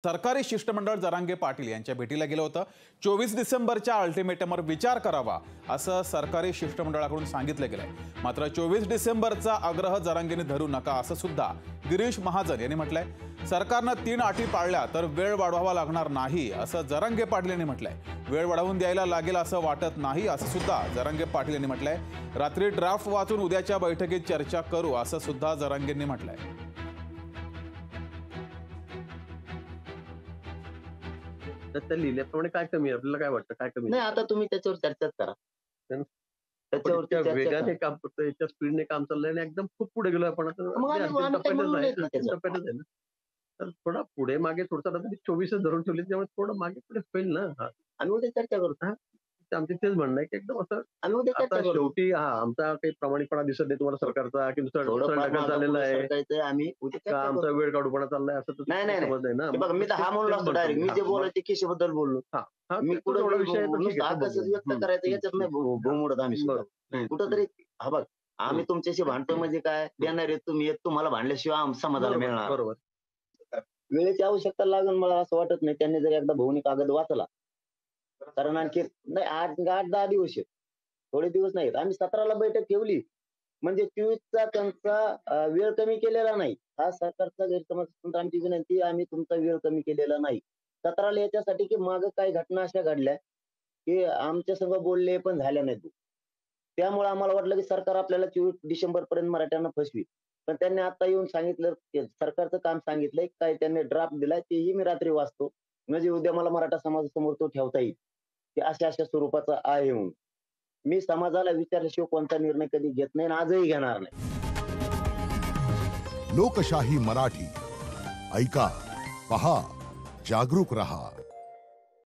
सरकारी शिष्टमंडळ जरांगे पाटील यांच्या भेटीला गेलं होतं। 24 डिसेंबरच्या अल्टिमेटमवर विचार करावा असं सरकारी शिष्टमंडळाकडून सांगितलं गेलंय। मात्र 24 डिसेंबरचा आग्रह जरांगेने धरू नका असं सुद्धा गिरीश महाजन यांनी म्हटलंय। सरकारनं 3 अटी पाळल्या तर वेळ वाढवावा लागणार नाही असं जरांगे पाटील यांनी म्हटलंय। वेळ वाढवून द्यायला लागेल असं वाटत नाही असं सुद्धा जरांगे पाटील यांनी म्हटलंय। रात्री ड्राफ्ट वाचून उद्याच्या बैठकीत चर्चा करू असं सुद्धा जरांगेंनी म्हटलंय। तर त्या लिहिल्याप्रमाणे काय कमी आहे? आपल्याला काय वाटतं काय कमी नाही, आता तुम्ही त्याच्यावर चर्चाच करा. त्याच्यावरती त्या चर्चा वेगाने करा. काम करतोय, याच्या स्पीडने काम चाललंय आणि एकदम खूप पुढे गेलोय आपण आता. मग अगदी आम्ही अंतिम काही टप्प्यातच म्हणू आहे, नयेत ना अंतिम त्याच्यात. टप्प्यातच आहे ना. तर थोडा पुढे मागे थोडसा आता 24 धरून ठेवली त्यामुळे थोडं मागे पुढे होईल ना. आम्ही उद्या चर्चा करू. तर आमचे तेच म्हणणं आहे की एकदम असं आम्ही उद्या आता चर्चा करू. शेवटी आमचा काही प्रामाणिकपणा दिसत नाही तुम्हाला सरकारचा की नुसतं थोडंफार ढकल मागं चाललेला पुढं आहे सरकायचं, आम्ही उद्या का चर्चा आमचा करू. वेळ काढूपणा चाललाय असं तर नाही नाही समज नाही ना. हे बघा, मी तर हा म्हणलो असतो डायरेक्ट. मी जे बोलायचे केशीबद्दल बोललो. मी कुठे कुठं विषय आहे तर ठीक आहे, तो आकाशात बोलू. व्यक्त करायचं याच्यात नाही भूमुडत आम्ही सुद्धा. बरोबर. कुठंतरी हा बघ, आम्ही तुमच्याशी भांडतो म्हणजे काय देणार आहे तुम्ही, तुम्हाला भांडल्याशिवाय समाजाला मिळणार. बरोबर. वेळेची आवश्यकता लागेल मला असं वाटत नाही। त्यांनी जर एकदा भौनी कागद वाचला कारण आणखी नाही 8-10 दिवस आहेत, थोडे दिवस नाहीत। आम्ही 17ला बैठक ठेवली म्हणजे 24चा त्यांचा वेळ कमी केलेला नाही। हा सरकारचा गैरसमज असून आमची विनंती, आम्ही तुमचा वेळ कमी केलेला नाही। 17ला याच्यासाठी की मागे काही घटना अशा घडल्या की आमच्या संग बोलले पण झाल्या नाहीत। त्यामुळे आम्हाला वाटलं की सरकार आपल्याला 24 डिसेंबर पर्यंत मराठ्यांना फसवी, पण त्यांनी आता येऊन सांगितलं सरकारचं काम सांगितलंय काय, त्यांनी ड्राफ्ट दिलाय तेही मी रात्री वाचतो म्हणजे उद्या मला मराठा समाजासमोर तो ठेवता येईल की अशा स्वरूपाचा आहे म्हणून। मी समाजाला विचारल्याशिवाय कोणता निर्णय कधी घेत नाही आणि आजही घेणार नाही। लोकशाही मराठी ऐका, पहा, जागरूक रहा।